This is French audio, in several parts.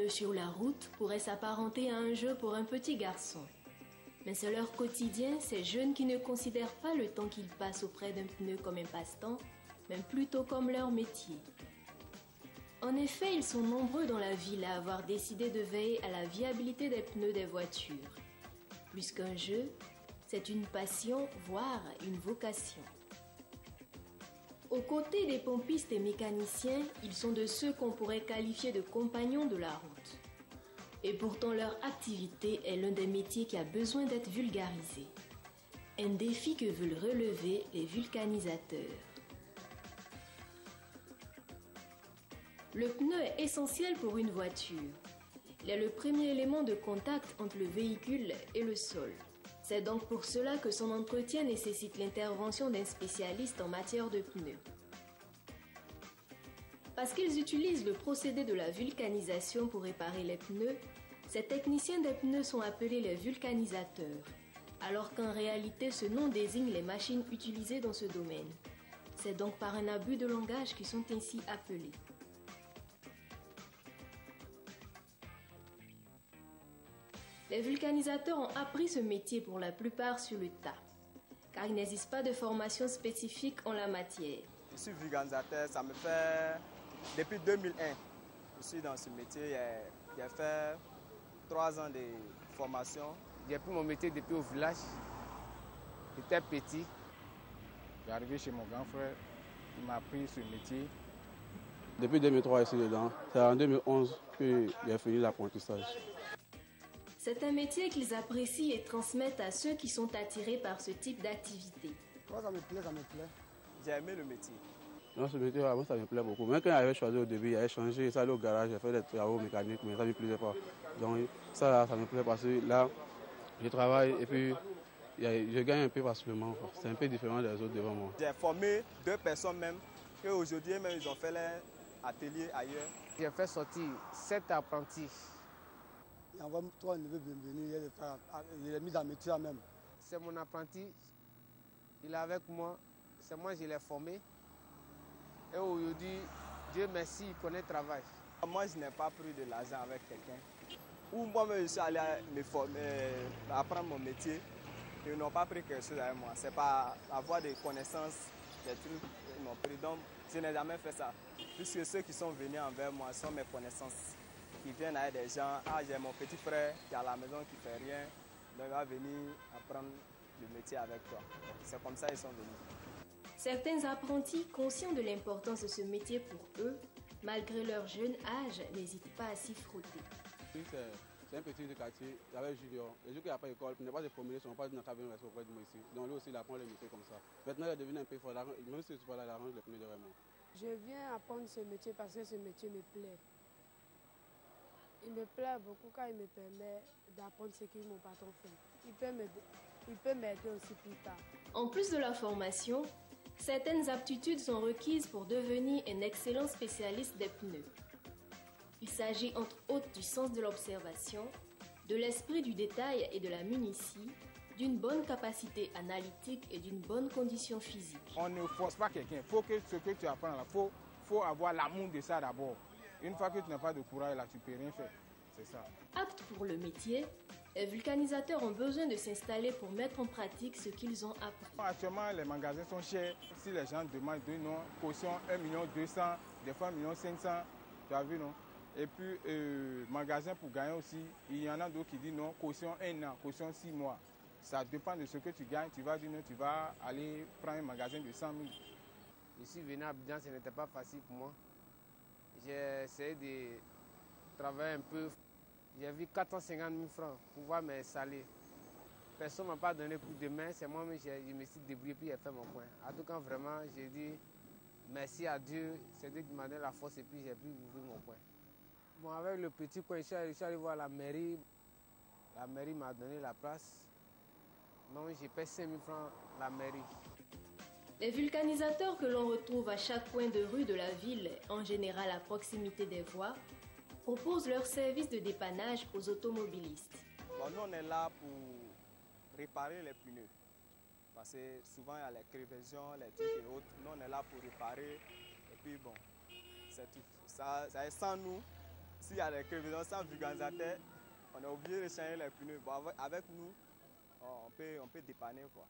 sur la route pourrait s'apparenter à un jeu pour un petit garçon. Mais c'est leur quotidien, ces jeunes qui ne considèrent pas le temps qu'ils passent auprès d'un pneu comme un passe-temps, mais plutôt comme leur métier. En effet, ils sont nombreux dans la ville à avoir décidé de veiller à la viabilité des pneus des voitures. Plus qu'un jeu, c'est une passion, voire une vocation. Aux côtés des pompistes et mécaniciens, ils sont de ceux qu'on pourrait qualifier de compagnons de la route. Et pourtant leur activité est l'un des métiers qui a besoin d'être vulgarisé. Un défi que veulent relever les vulcanisateurs. Le pneu est essentiel pour une voiture. Il est le premier élément de contact entre le véhicule et le sol. C'est donc pour cela que son entretien nécessite l'intervention d'un spécialiste en matière de pneus. Parce qu'ils utilisent le procédé de la vulcanisation pour réparer les pneus, ces techniciens des pneus sont appelés les vulcanisateurs, alors qu'en réalité ce nom désigne les machines utilisées dans ce domaine. C'est donc par un abus de langage qu'ils sont ainsi appelés. Les vulcanisateurs ont appris ce métier pour la plupart sur le tas, car il n'existe pas de formation spécifique en la matière. Je suis vulcanisateur, ça me fait depuis 2001. Je suis dans ce métier, j'ai fait 3 ans de formation. J'ai pris mon métier depuis au village. J'étais petit. Je suis arrivé chez mon grand frère, il m'a appris ce métier. Depuis 2003, ici dedans. C'est en 2011 que j'ai fini l'apprentissage. C'est un métier qu'ils apprécient et transmettent à ceux qui sont attirés par ce type d'activité. Moi, ça me plaît. J'ai aimé le métier. Non, ce métier, moi, ça me plaît beaucoup. Même quand j'avais choisi au début, j'avais changé, ça allait au garage, j'ai fait des travaux mécaniques, mais ça ne me plaisait pas. Donc ça, là, ça me plaît parce que là, je travaille et puis je gagne un peu facilement. C'est un peu différent des autres devant moi. J'ai formé 2 personnes même, qu'aujourd'hui même, ils ont fait leur atelier ailleurs. J'ai fait sortir 7 apprentis. Il y a vraiment 3 neveux venus, il est mis dans le métier même. C'est mon apprenti, il est avec moi, c'est moi qui l'ai formé. Et aujourd'hui, Dieu merci, il connaît le travail. Moi, je n'ai pas pris de l'argent avec quelqu'un. Ou moi-même, je suis allé me former, apprendre mon métier. Ils n'ont pas pris quelque chose avec moi. C'est pas avoir des connaissances, des trucs qu'ils m'ont pris. Donc, je n'ai jamais fait ça. Puisque ceux qui sont venus envers moi sont mes connaissances. Qui viennent avec des gens, j'ai mon petit frère qui est à la maison qui ne fait rien. Donc, il va venir apprendre le métier avec toi. C'est comme ça qu'ils sont venus. Certains apprentis, conscients de l'importance de ce métier pour eux, malgré leur jeune âge, n'hésitent pas à s'y frotter. C'est un petit de quartier, j'avais junior. Les jours qu'il n'y a pas d'école, il n'y a pas de promener, ils ne sont pas dans la cabine auprès de moi ici. Donc lui aussi, il apprend le métier comme ça. Maintenant, il est devenu un peu fort, même si je ne suis pas là, il arrange le pneu derrière moi. Je viens apprendre ce métier parce que ce métier me plaît. Il me plaît beaucoup quand il me permet d'apprendre ce que mon patron fait. Il peut m'aider aussi plus tard. En plus de la formation, certaines aptitudes sont requises pour devenir un excellent spécialiste des pneus. Il s'agit entre autres du sens de l'observation, de l'esprit du détail et de la minutie, d'une bonne capacité analytique et d'une bonne condition physique. On ne force pas quelqu'un. Il faut que ce que tu apprends là, faut avoir l'amour de ça d'abord. Une fois que tu n'as pas de courage là, tu ne peux rien faire. C'est ça. Aptes pour le métier, les vulcanisateurs ont besoin de s'installer pour mettre en pratique ce qu'ils ont appris. Actuellement, les magasins sont chers. Si les gens demandent de non, caution 1,2 million, des fois 1,5 million, tu as vu non? Et puis, magasin pour gagner aussi, il y en a d'autres qui disent non, caution 1 an, caution 6 mois. Ça dépend de ce que tu gagnes. Tu vas dire non, tu vas aller prendre un magasin de 100 000. Je suis venu à Abidjan, ce n'était pas facile pour moi. J'ai essayé de travailler un peu. J'ai vu 450 000 francs pour pouvoir m'installer. Personne ne m'a pas donné coup de main, c'est moi-même je me suis débrouillé puis j'ai fait mon coin. En tout cas, vraiment, j'ai dit merci à Dieu, c'est Dieu qui m'a donné la force et puis j'ai pu ouvrir mon coin. Bon, avec le petit coin, je suis allé voir la mairie. La mairie m'a donné la place. Donc j'ai payé 5 000 francs la mairie. Les vulcanisateurs que l'on retrouve à chaque coin de rue de la ville, en général à proximité des voies, proposent leurs services de dépannage aux automobilistes. Bon, nous, on est là pour réparer les pneus. Parce que souvent, il y a les crevaisons, les trucs et autres. Nous, on est là pour réparer. Et puis, bon, c'est tout. Ça, sans nous, s'il y a des crevaisons sans vulgarisateur, on est obligé de changer les pneus. Bon, avec nous, on peut dépanner, quoi.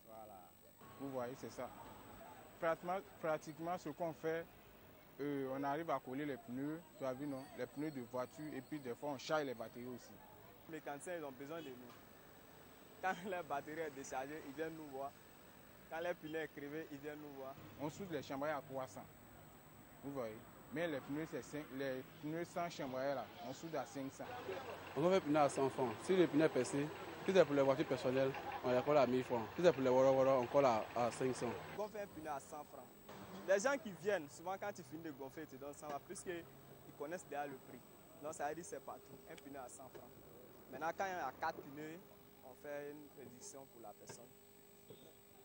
Voilà. Vous voyez, c'est ça. Pratiquement ce qu'on fait, on arrive à coller les pneus, tu as vu, non? Les pneus de voiture, et puis des fois on charge les batteries aussi. Les mécaniciens, ils ont besoin de nous. Quand la batterie est déchargée, ils viennent nous voir. Quand les pneus est crevé, ils viennent nous voir. On soude les chambraires à 300. Vous voyez. Mais les pneus sans chambraire, là, on soude à 500. On fait les pneus à 100 francs. Si le pneu est percé, si c'est pour les voitures personnelles, on les colle à 1000 francs. Si c'est pour les woro, on colle à 500. On fait un pneu à 100 francs. Les gens qui viennent, souvent quand tu finis de gonfler, ils te donnent 100 francs, puisqu'ils connaissent déjà le prix. Donc ça veut dire que c'est partout. Un pneu à 100 francs. Maintenant, quand il y a 4 pneus, on fait une réduction pour la personne.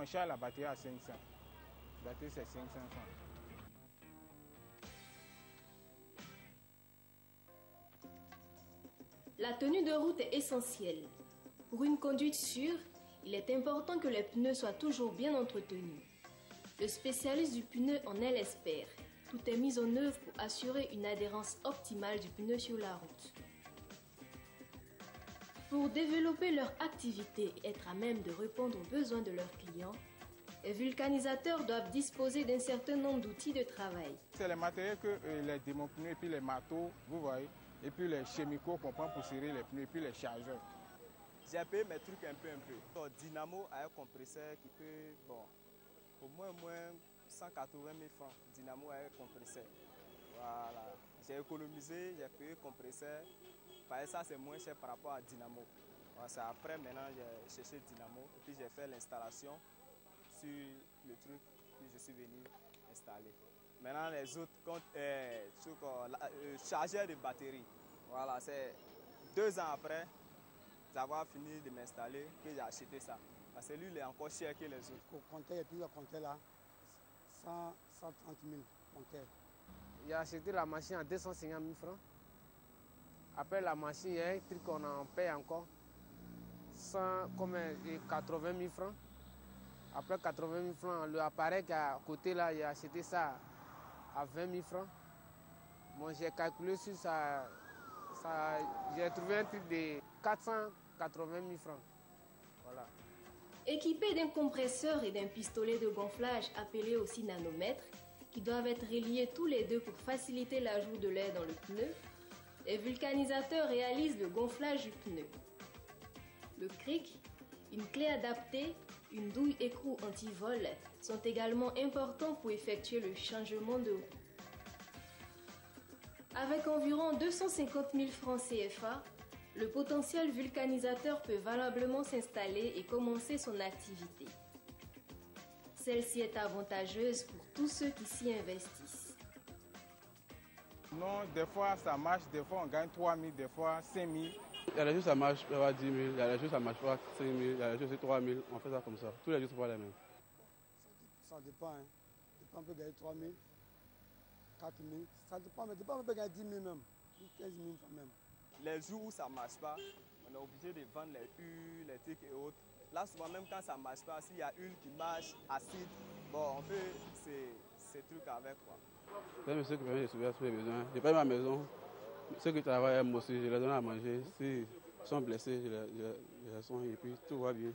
On charge la batterie à 500. La batterie, c'est 500 francs. La tenue de route est essentielle. Pour une conduite sûre, il est important que les pneus soient toujours bien entretenus. Le spécialiste du pneu en est l'expert. Tout est mis en œuvre pour assurer une adhérence optimale du pneu sur la route. Pour développer leur activité et être à même de répondre aux besoins de leurs clients, les vulcanisateurs doivent disposer d'un certain nombre d'outils de travail. C'est les matériels que les démonpneus et puis les marteaux, vous voyez, et puis les chemicaux qu'on prend pour serrer les pneus et puis les chargeurs. J'ai payé mes trucs un peu. Donc, Dynamo a un compresseur qui peut, bon, au moins 180 000 francs. Dynamo a un compresseur. Voilà. J'ai économisé, j'ai payé le compresseur. Parce que ça, c'est moins cher par rapport à Dynamo. C'est après, maintenant, j'ai cherché Dynamo et puis j'ai fait l'installation sur le truc que je suis venu installer. Maintenant, les autres, chargeur de batterie. Voilà, c'est 2 ans après d'avoir fini de m'installer que j'ai acheté ça. Parce que lui, il est encore cher que les autres. Au compteur, et puis le compteur là, 130 000 compteur. J'ai acheté la machine à 250 000 francs. Après la machine, il y a un truc qu'on en paye encore, 80 000 francs. Après 80 000 francs, l'appareil qui est à côté là, j'ai acheté ça à 20 000 francs. Moi, j'ai calculé sur ça, j'ai trouvé un truc de 480 000 francs. Voilà. Équipés d'un compresseur et d'un pistolet de gonflage appelé aussi nanomètre, qui doivent être reliés tous les deux pour faciliter l'ajout de l'air dans le pneu, les vulcanisateurs réalisent le gonflage du pneu. Le cric, une clé adaptée, une douille écrou anti-vol sont également importants pour effectuer le changement de roue. Avec environ 250 000 francs CFA, le potentiel vulcanisateur peut valablement s'installer et commencer son activité. Celle-ci est avantageuse pour tous ceux qui s'y investissent. Non, des fois ça marche, des fois on gagne 3 000, des fois 5 000. Il y a les jours ça marche pas 10 000, il y a les jours ça marche pas 5 000, il y a les jours c'est 3 000, on fait ça comme ça. Tous les jours c'est pas les mêmes. Ça dépend, hein. On peut gagner 3 000, 4 000, ça dépend, mais on peut gagner 10 000 même, 15 000 quand même. Les jours où ça ne marche pas, on est obligé de vendre les huiles, les trucs et autres. Là, souvent, même quand ça ne marche pas, s'il y a une qui marche, acide, bon, on fait ces trucs avec, quoi. C'est monsieur qui permet de subvenir tous les besoins. Je paye ma maison. Ceux qui travaillent, moi aussi, je les donne à manger. S'ils sont blessés, je les soigne et puis tout va bien.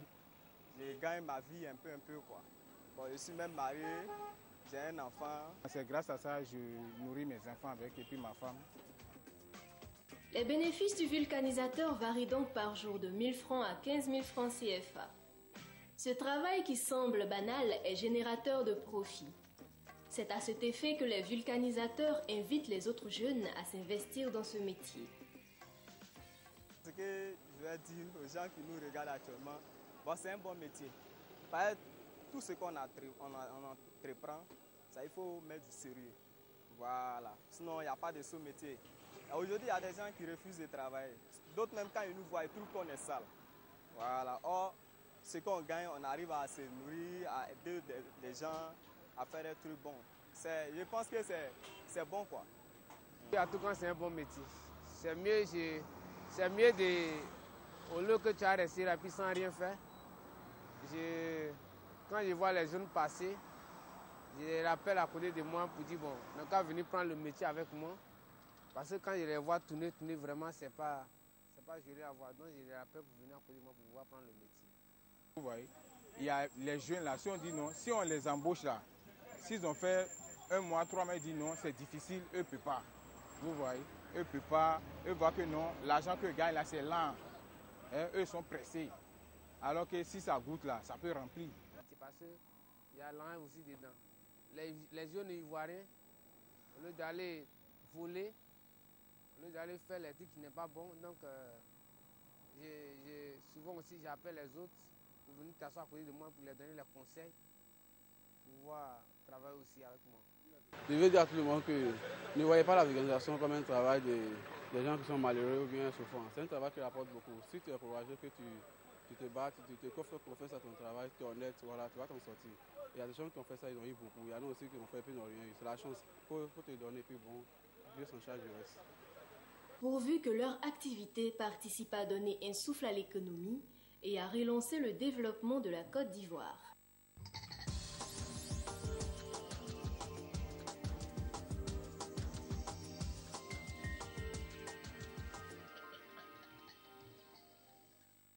Je gagne ma vie un peu, quoi. Bon, je suis même marié, j'ai un enfant. C'est grâce à ça que je nourris mes enfants avec et puis ma femme. Les bénéfices du vulcanisateur varient donc par jour de 1 000 francs à 15 000 francs CFA. Ce travail qui semble banal est générateur de profit. C'est à cet effet que les vulcanisateurs invitent les autres jeunes à s'investir dans ce métier. Ce que je vais dire aux gens qui nous regardent actuellement, bon, c'est un bon métier. Par tout ce qu'on entreprend, ça, il faut mettre du sérieux. Voilà. Sinon, il n'y a pas de sous-métier. Aujourd'hui, il y a des gens qui refusent de travailler. D'autres, même quand ils nous voient, ils trouvent qu'on est sale. Voilà. Or, ce qu'on gagne, on arrive à se nourrir, à aider des gens à faire des trucs bons. Je pense que c'est bon, quoi. En tout cas, c'est un bon métier. C'est mieux au lieu que tu as resté là puis sans rien faire. Quand je vois les jeunes passer, je les rappelle à côté de moi pour dire, bon, on n'a qu'à venir prendre le métier avec moi. Parce que quand je les vois tourner, vraiment, c'est pas joli à voir. Donc je les appelle pour venir à côté de moi pour pouvoir prendre le métier. Vous voyez, il y a les jeunes là, si on dit non, si on les embauche là, s'ils ont fait 1 mois, 3 mois, ils disent non, c'est difficile, eux ne peuvent pas. Vous voyez, eux ne peuvent pas, eux voient que non, l'argent qu'eux gagnent là, c'est lent. Hein, eux sont pressés. Alors que si ça goûte là, ça peut remplir. C'est parce qu'il y a l'an aussi dedans. Les jeunes Ivoiriens, au lieu d'aller voler, au lieu d'aller faire les trucs qui n'est pas bon, donc souvent aussi j'appelle les autres pour venir t'asseoir à côté de moi pour leur donner les conseils, pour pouvoir travailler aussi avec moi. Je veux dire à tout le monde que ne voyez pas la vulgarisation comme un travail des gens qui sont malheureux ou bien souffrants. C'est un travail qui rapporte beaucoup. Si tu es courageux, que tu te bats, tu te confesses à ton travail, tu es honnête, voilà, tu vas t'en sortir. Il y a des gens qui ont fait ça, ils ont eu beaucoup. Il y en a aussi qui ont fait et puis ils n'ont rien eu. C'est la chance. Il faut te donner, puis bon, Dieu s'en charge du reste. Pourvu que leur activité participe à donner un souffle à l'économie et à relancer le développement de la Côte d'Ivoire.